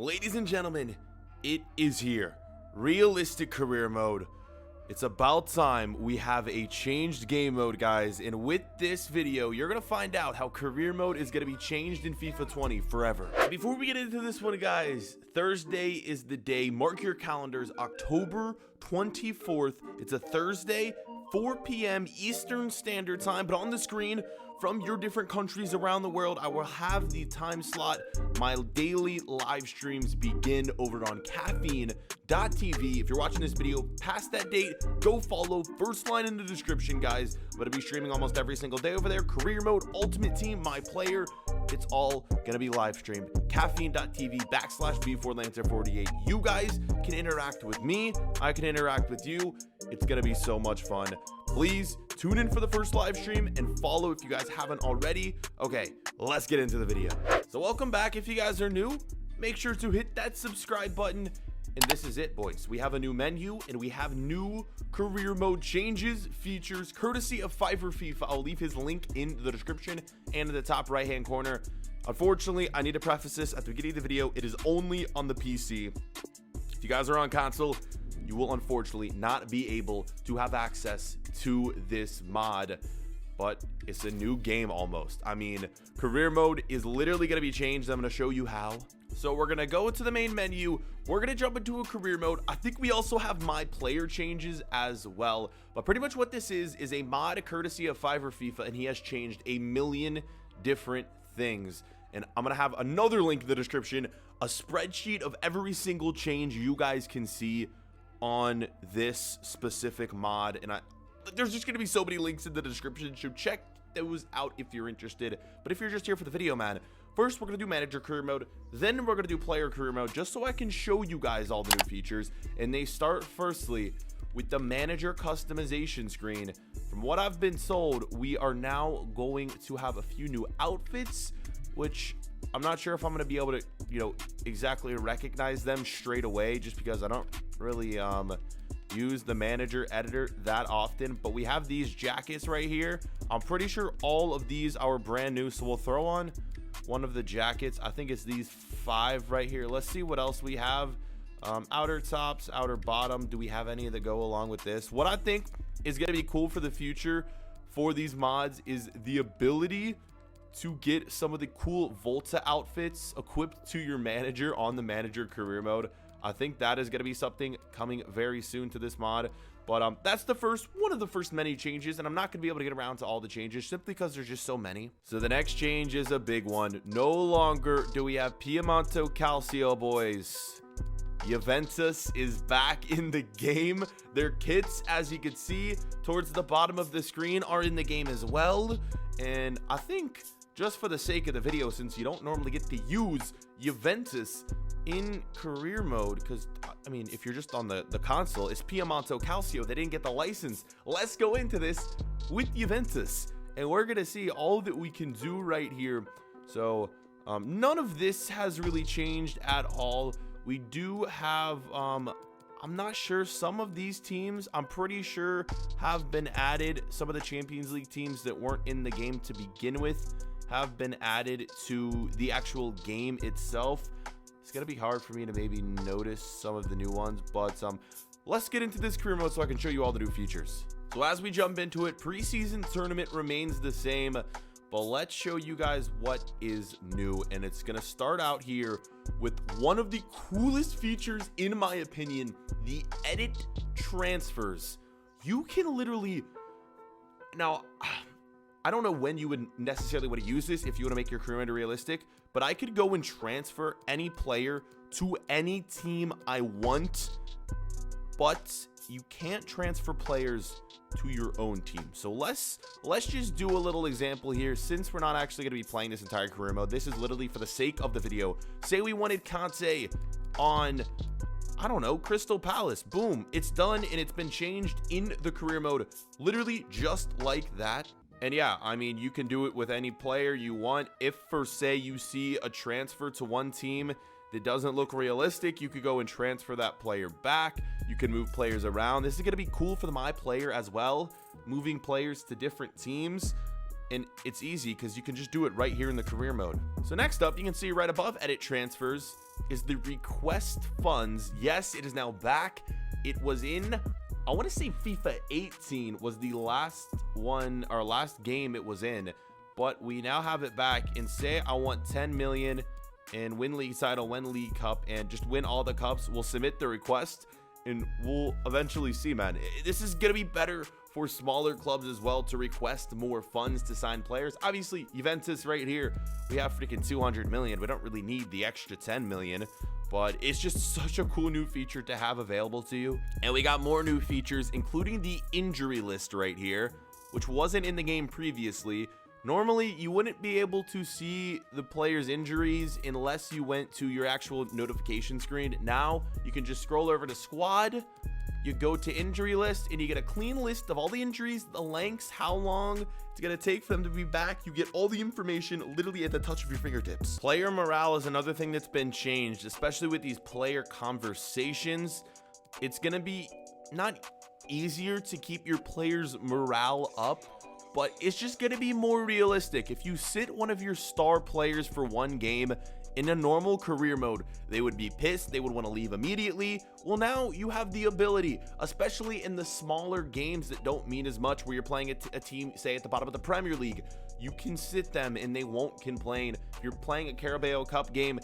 Ladies and gentlemen, it is here. Realistic career mode. It's about time we have a changed game mode, guys. And with this video, you're going to find out how career mode is going to be changed in FIFA 20 forever. Before we get into this one, guys, Thursday is the day. Mark your calendars, October 24th. It's a Thursday, 4 p.m. Eastern Standard Time. But on the screen, from your different countries around the world, I will have the time slot. My daily live streams begin over on caffeine.tv. If you're watching this video past that date, go follow. First line in the description, guys. I'm going to be streaming almost every single day over there. Career mode, ultimate team, my player. It's all going to be live streamed. Caffeine.tv/B4Lancer48. You guys can interact with me. I can interact with you. It's going to be so much fun. Please tune in for the first live stream and follow if you guys haven't already. Okay, let's get into the video. So welcome back. If you guys are new, make sure to hit that subscribe button. And this is it, boys. We have a new menu and we have new career mode changes, features, courtesy of FIFA. I'll leave his link in the description and in the top right hand corner. Unfortunately, I need to preface this at the beginning of the video. It is only on the PC. If you guys are on console, you will unfortunately not be able to have access to this mod, but it's a new game almost. I mean, career mode is literally going to be changed. I'm going to show you how. So we're going to go to the main menu. We're going to jump into a career mode. I think we also have my player changes as well, but pretty much what this is a mod courtesy of FIFA, and he has changed a million different things. And I'm going to have another link in the description, a spreadsheet of every single change you guys can see on this specific mod. And there's just going to be so many links in the description, so check those out if you're interested. But if you're just here for the video, man, first we're going to do manager career mode, then we're going to do player career mode, just so I can show you guys all the new features. And they start firstly with the manager customization screen. From what I've been told, we are now going to have a few new outfits, which I'm not sure if I'm going to be able to, exactly recognize them straight away, just because I don't really use the manager editor that often. But we have these jackets right here. I'm pretty sure all of these are brand new, so we'll throw on one of the jackets. I think it's these 5 right here. Let's see what else we have. Outer tops, outer bottom. Do we have any that go along with this? What I think is going to be cool for the future for these mods is the ability to get some of the cool Volta outfits equipped to your manager on the manager career mode. I think that is going to be something coming very soon to this mod. But that's one of the first many changes, and I'm not going to be able to get around to all the changes simply because there's just so many. So the next change is a big one. No longer do we have Piemonte Calcio, boys. Juventus is back in the game. Their kits, as you can see towards the bottom of the screen, are in the game as well. And I think, just for the sake of the video, since you don't normally get to use Juventus in career mode, because I mean, if you're just on the console, it's Piemonte Calcio. They didn't get the license. Let's go into this with Juventus, and we're gonna see all that we can do right here. So none of this has really changed at all. We do have I'm not sure, some of these teams I'm pretty sure have been added. Some of the Champions League teams that weren't in the game to begin with have been added to the actual game itself. It's gonna be hard for me to maybe notice some of the new ones, but let's get into this career mode so I can show you all the new features. So as we jump into it, preseason tournament remains the same, but let's show you guys what is new. And it's gonna start out here with one of the coolest features, in my opinion, the edit transfers. You can literally, now I don't know when you would necessarily want to use this if you want to make your career mode realistic, but I could go and transfer any player to any team I want, but you can't transfer players to your own team. So let's just do a little example here. Since we're not actually going to be playing this entire career mode, this is literally for the sake of the video. Say we wanted Conte on, I don't know, Crystal Palace. Boom, it's done, and it's been changed in the career mode, literally just like that. And yeah, I mean, you can do it with any player you want. If, for say, you see a transfer to one team that doesn't look realistic, you could go and transfer that player back. You can move players around. This is going to be cool for my player as well, moving players to different teams. and it's easy because you can just do it right here in the career mode. So next up, you can see right above edit transfers is the request funds. Yes, it is now back. It was in, I want to say FIFA 18 was the last one, or last game it was in, but we now have it back. And say I want 10 million and win league title, win league cup, and just win all the cups. We'll submit the request and we'll eventually see, man. This is gonna be better for smaller clubs as well to request more funds to sign players. Obviously, Juventus right here, we have freaking 200 million. We don't really need the extra 10 million, but it's just such a cool new feature to have available to you. And we got more new features, including the injury list right here, which wasn't in the game previously. Normally, you wouldn't be able to see the player's injuries unless you went to your actual notification screen. Now, you can just scroll over to squad, you go to injury list, and you get a clean list of all the injuries, the lengths, how long it's going to take for them to be back. You get all the information literally at the touch of your fingertips. Player morale is another thing that's been changed, especially with these player conversations. It's going to be not easier to keep your players' morale up, but it's just going to be more realistic. If you sit one of your star players for one game in a normal career mode, they would be pissed, they would want to leave immediately. Well, now you have the ability, especially in the smaller games that don't mean as much, where you're playing a team, say at the bottom of the Premier League, you can sit them and they won't complain. If you're playing a Carabao Cup game,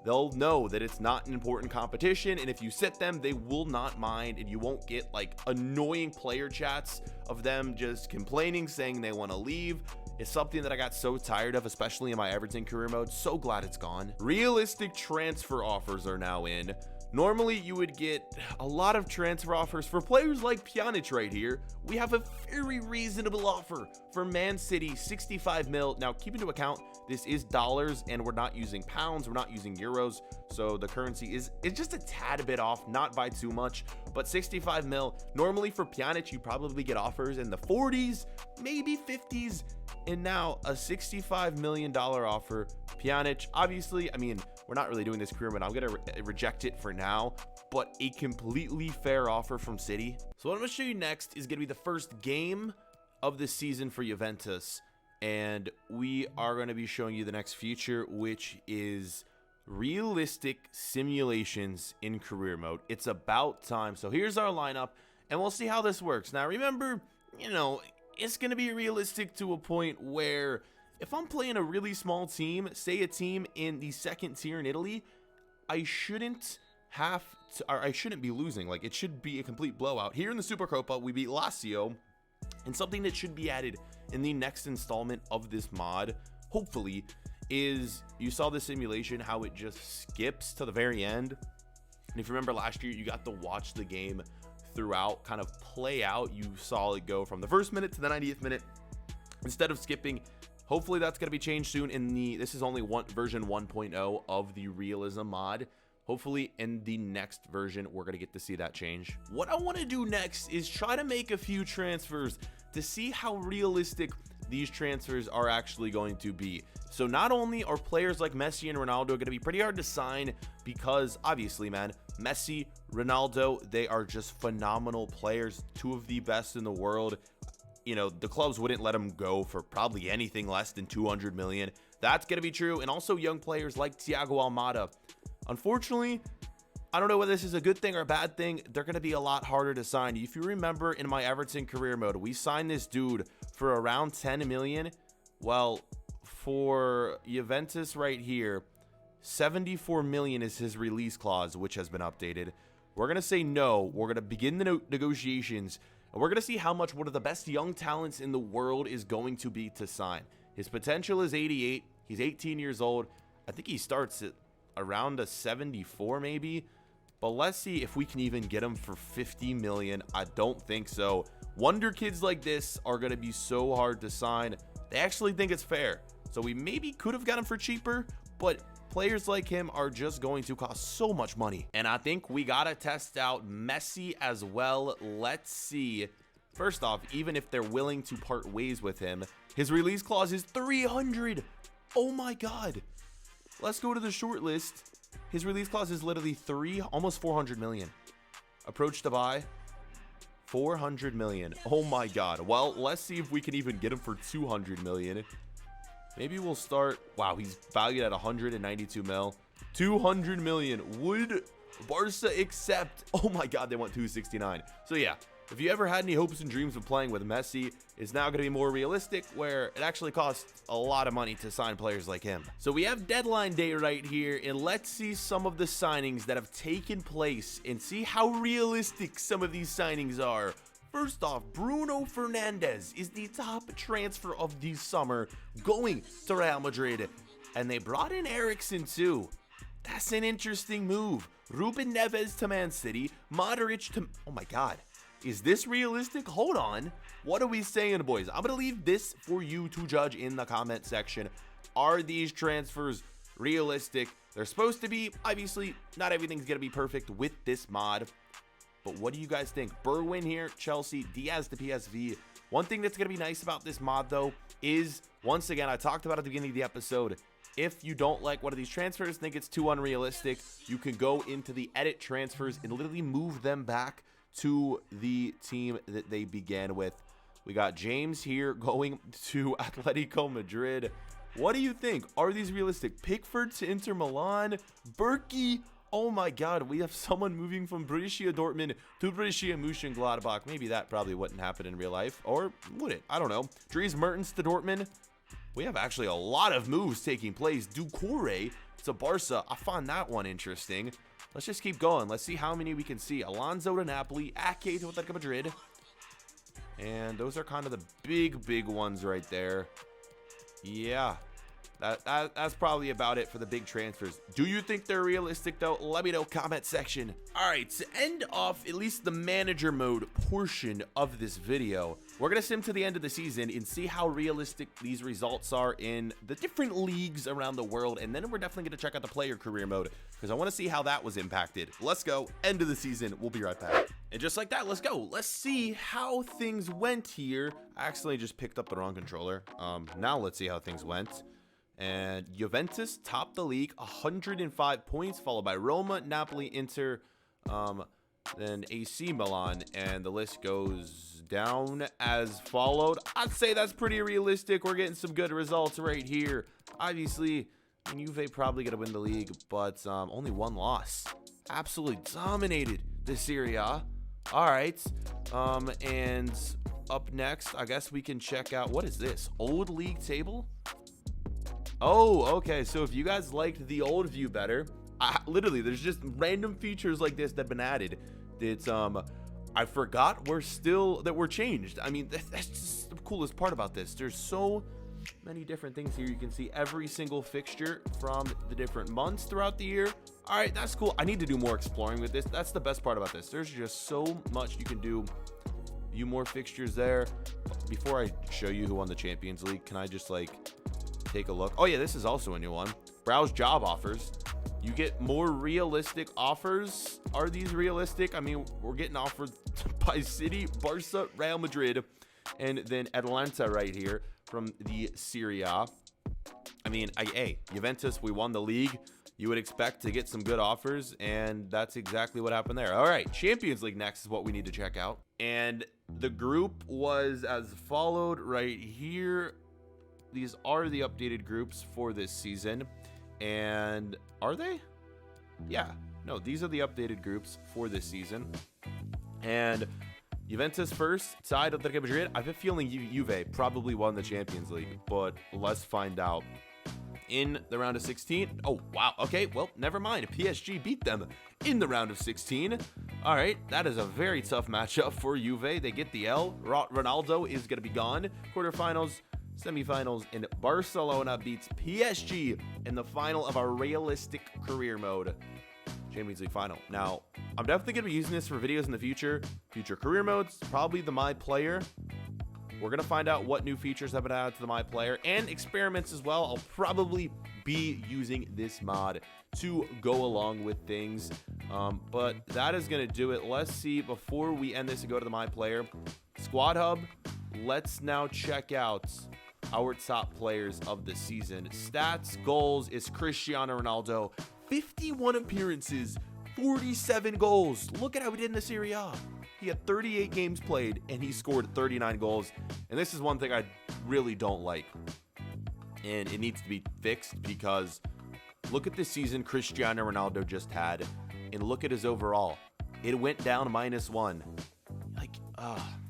they'll know that it's not an important competition, and if you sit them, they will not mind, and you won't get like annoying player chats of them just complaining, saying they want to leave. It's something that I got so tired of, especially in my Everton career mode. So glad it's gone. Realistic transfer offers are now in. Normally, you would get a lot of transfer offers for players like Pjanic right here. We have a very reasonable offer for Man City, 65 mil. Now, keep into account, this is dollars, and we're not using pounds, we're not using euros, so the currency is just a tad bit off, not by too much, but 65 mil. Normally for Pjanic, you probably get offers in the 40s, maybe 50s, and now a $65 million offer. Pjanic, obviously, I mean, we're not really doing this career, but I'm gonna reject it for now, but a completely fair offer from City. So what I'm gonna show you next is gonna be the first game of the season for Juventus, and we are going to be showing you the next feature, which is realistic simulations in career mode. It's about time. So here's our lineup, and we'll see how this works. Now remember, you know, it's going to be realistic to a point where if I'm playing a really small team, say a team in the second tier in Italy, I shouldn't have to, or I shouldn't be losing. Like, it should be a complete blowout. Here in the Supercoppa, we beat Lazio, and something that should be added in the next installment of this mod, hopefully, is you saw the simulation, how it just skips to the very end. And if you remember last year, you got to watch the game throughout, kind of play out. You saw it go from the first minute to the 90th minute instead of skipping. Hopefully that's going to be changed soon in the, this is only version 1.0 of the realism mod. Hopefully in the next version, we're going to get to see that change. What I want to do next is try to make a few transfers to see how realistic these transfers are actually going to be. So not only are players like Messi and Ronaldo going to be pretty hard to sign, because obviously, man, Messi, Ronaldo, they are just phenomenal players, two of the best in the world. You know, the clubs wouldn't let them go for probably anything less than 200 million. That's going to be true. And also young players like Thiago Almada. Unfortunately, I don't know whether this is a good thing or a bad thing. They're going to be a lot harder to sign. If you remember in my Everton career mode, we signed this dude for around 10 million. Well, for Juventus right here, 74 million is his release clause, which has been updated. We're going to say no. We're going to begin the negotiations, and we're going to see how much one of the best young talents in the world is going to be to sign. His potential is 88. He's 18 years old. I think he starts at around a 74 maybe. But let's see if we can even get him for 50 million. I don't think so. Wonder kids like this are going to be so hard to sign. They actually think it's fair. So we maybe could have got him for cheaper, but players like him are just going to cost so much money. And I think we got to test out Messi as well. Let's see. First off, even if they're willing to part ways with him, his release clause is 300. Oh my God. Let's go to the short list. His release clause is literally almost 400 million. Approach to buy, 400 million. Oh my god. Well, let's see if we can even get him for 200 million. Maybe we'll start. Wow, he's valued at 192 mil. 200 million. Would Barca accept? Oh my god, they want 269. So yeah, if you ever had any hopes and dreams of playing with Messi, it's now going to be more realistic, where it actually costs a lot of money to sign players like him. So we have deadline day right here, and let's see some of the signings that have taken place and see how realistic some of these signings are. First off, Bruno Fernandes is the top transfer of the summer, going to Real Madrid. And they brought in Eriksen too. That's an interesting move. Ruben Neves to Man City. Modric to... Oh my god. Is this realistic? Hold on. What are we saying, boys? I'm going to leave this for you to judge in the comment section. Are these transfers realistic? They're supposed to be. Obviously, not everything's going to be perfect with this mod. But what do you guys think? Bergwijn here, Chelsea, Diaz to PSV. One thing that's going to be nice about this mod, though, is, once again, I talked about at the beginning of the episode, if you don't like one of these transfers, think it's too unrealistic, you can go into the edit transfers and literally move them back to the team that they began with. We got James here going to Atletico Madrid. What do you think? Are these realistic? Pickford to Inter Milan. Berkey. Oh my god, we have someone moving from Borussia Dortmund to Borussia Mönchengladbach. Maybe that probably wouldn't happen in real life. Or would it? I don't know. Dries Mertens to Dortmund. We have actually a lot of moves taking place. Doucouré to Barca. I find that one interesting. Let's just keep going. Let's see how many we can see. Alonso to Napoli. Ake to Atletico Madrid. And those are kind of the big ones right there. Yeah. That's probably about it for the big transfers. Do you think they're realistic, though? Let me know, comment section. All right, to end off at least the manager mode portion of this video, we're going to sim to the end of the season and see how realistic these results are in the different leagues around the world. And then we're definitely going to check out the player career mode, because I want to see how that was impacted. Let's go. End of the season. We'll be right back. And just like that, let's go. Let's see how things went here. I accidentally just picked up the wrong controller. Now let's see how things went. And Juventus topped the league, 105 points, followed by Roma, Napoli, Inter, then AC Milan, and the list goes down as followed. I'd say that's pretty realistic. We're getting some good results right here. Obviously, Juve probably going to win the league, but only one loss. Absolutely dominated the Serie A. All right, and up next, I guess we can check out, what is this? Old league table? Oh, okay. So if you guys liked the old view better, literally, there's just random features like this that have been added. It's I forgot that we're changed. I mean, that's just the coolest part about this. There's so many different things here. You can see every single fixture from the different months throughout the year. All right, that's cool. I need to do more exploring with this. That's the best part about this. There's just so much you can do. View more fixtures there. Before I show you who won the Champions League, can I just take a look? Oh yeah, this is also a new one. Browse job offers. You get more realistic offers. Are these realistic? I mean, we're getting offered by City, Barca, Real Madrid, and then Atlanta right here from the Serie A. I mean, hey, Juventus, we won the league. You would expect to get some good offers, and that's exactly what happened there. All right, Champions League next is what we need to check out. And the group was as followed right here. These are the updated groups for this season. And are they? Yeah. No, these are the updated groups for this season. And Juventus first, side of Atletico Madrid. I have a feeling Juve probably won the Champions League, but let's find out. In the round of 16. Oh, wow. Okay, well, never mind. PSG beat them in the round of 16. All right, that is a very tough matchup for Juve. They get the L. Ronaldo is going to be gone. Quarterfinals, semifinals, and Barcelona beats PSG in the final of our realistic career mode. Champions League final. Now, I'm definitely going to be using this for videos in the future. Future career modes, probably the My Player. We're going to find out what new features have been added to the My Player and experiments as well. I'll probably be using this mod to go along with things. But that is going to do it. Let's see, before we end this and go to the My Player, Squad Hub, let's now check out our top players of the season. Stats, goals is Cristiano Ronaldo. 51 appearances, 47 goals. Look at how he did in the Serie A. He had 38 games played, and he scored 39 goals. And this is one thing I really don't like. And it needs to be fixed because look at the season Cristiano Ronaldo just had, and look at his overall. It went down -1. Like,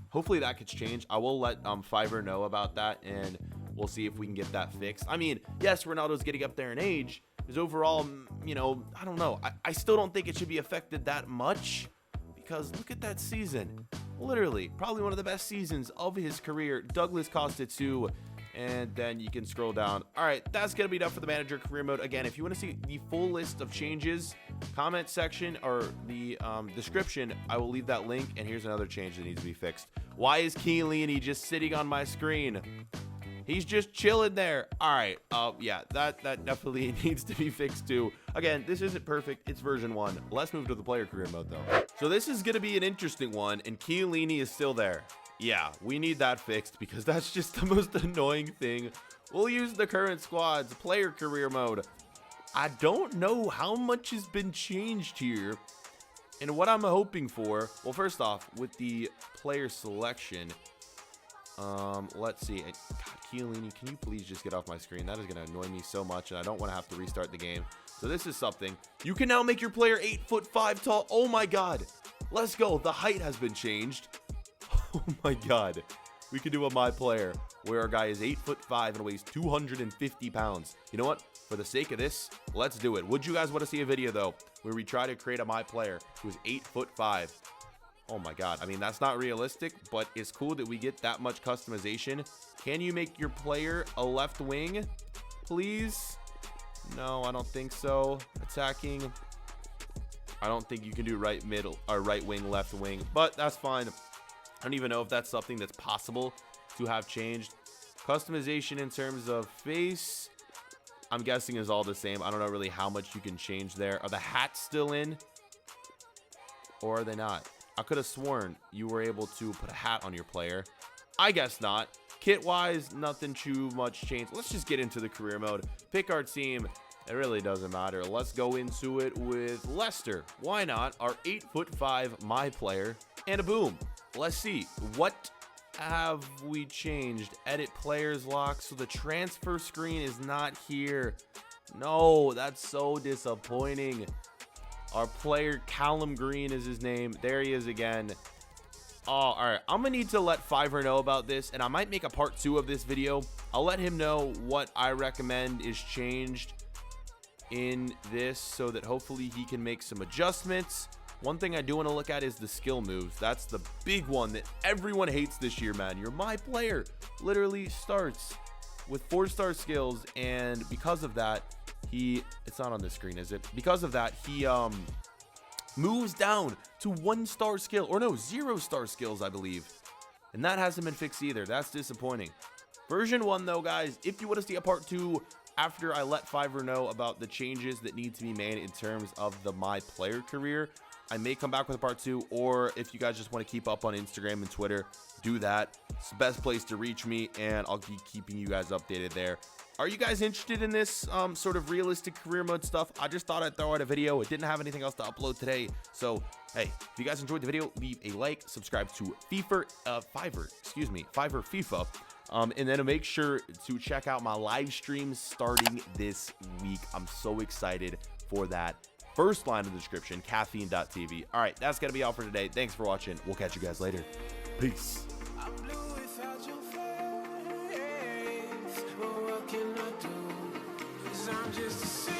hopefully that gets changed. I will let Fiverr know about that, and we'll see if we can get that fixed. I mean, yes, Ronaldo's getting up there in age. His overall, you know, I don't know. I still don't think it should be affected that much because look at that season. Literally, probably one of the best seasons of his career. Douglas Costa too. And then you can scroll down. All right, that's going to be enough for the manager career mode. Again, if you want to see the full list of changes, comment section or the description, I will leave that link. And here's another change that needs to be fixed. Why is Chiellini just sitting on my screen? He's just chilling there. All right. Yeah, that definitely needs to be fixed too. Again, this isn't perfect. It's version 1. Let's move to the player career mode though. So this is going to be an interesting one, and Chiellini is still there. Yeah, we need that fixed because that's just the most annoying thing. We'll use the current squad's player career mode. I don't know how much has been changed here. And what I'm hoping for, well, first off, with the player selection, let's see. God, Chiellini, can you please just get off my screen? That is going to annoy me so much, and I don't want to have to restart the game. So this is something. You can now make your player 8'5" tall. Oh my God. Let's go. The height has been changed. Oh my God. We can do a my player where our guy is 8'5" and weighs 250 pounds. You know what? For the sake of this, let's do it. Would you guys want to see a video though where we try to create a my player who's 8'5"? Oh my God. I mean, that's not realistic, but it's cool that we get that much customization. Can you make your player a left wing, please? No, I don't think so. Attacking. I don't think you can do right middle or right wing, left wing, but that's fine. I don't even know if that's something that's possible to have changed. Customization in terms of face, I'm guessing is all the same. I don't know really how much you can change there. Are the hats still in? Or are they not? I could have sworn you were able to put a hat on your player. I guess not. Kit-wise, nothing too much changed. Let's just get into the career mode. Pick our team. It really doesn't matter. Let's go into it with Leicester. Why not? Our 8'5" my player. And boom. Let's see. What have we changed? Edit players lock. So the transfer screen is not here. No, that's so disappointing. Our player, Callum Green is his name. There he is again. Oh, all right. I'm going to need to let Fiverr know about this, and I might make a part 2 of this video. I'll let him know what I recommend is changed in this so that hopefully he can make some adjustments. One thing I do want to look at is the skill moves. That's the big one that everyone hates this year, man. Your my player literally starts with 4-star skills, and because of that, it's not on the screen, is it? Because of that, he moves down to 1-star skill, or no, 0-star skills, I believe. And that hasn't been fixed either. That's disappointing. Version 1, though, guys, if you want to see a part 2 after I let Fiverr know about the changes that need to be made in terms of the my player career, I may come back with a part 2, or if you guys just want to keep up on Instagram and Twitter, do that. It's the best place to reach me, and I'll be keeping you guys updated there. Are you guys interested in this sort of realistic career mode stuff? I just thought I'd throw out a video. It didn't have anything else to upload today. So, hey, if you guys enjoyed the video, leave a like, subscribe to Fiverr FIFA. And then make sure to check out my live streams starting this week. I'm so excited for that. First line in the description, caffeine.tv. All right, that's going to be all for today. Thanks for watching. We'll catch you guys later. Peace. I'm just a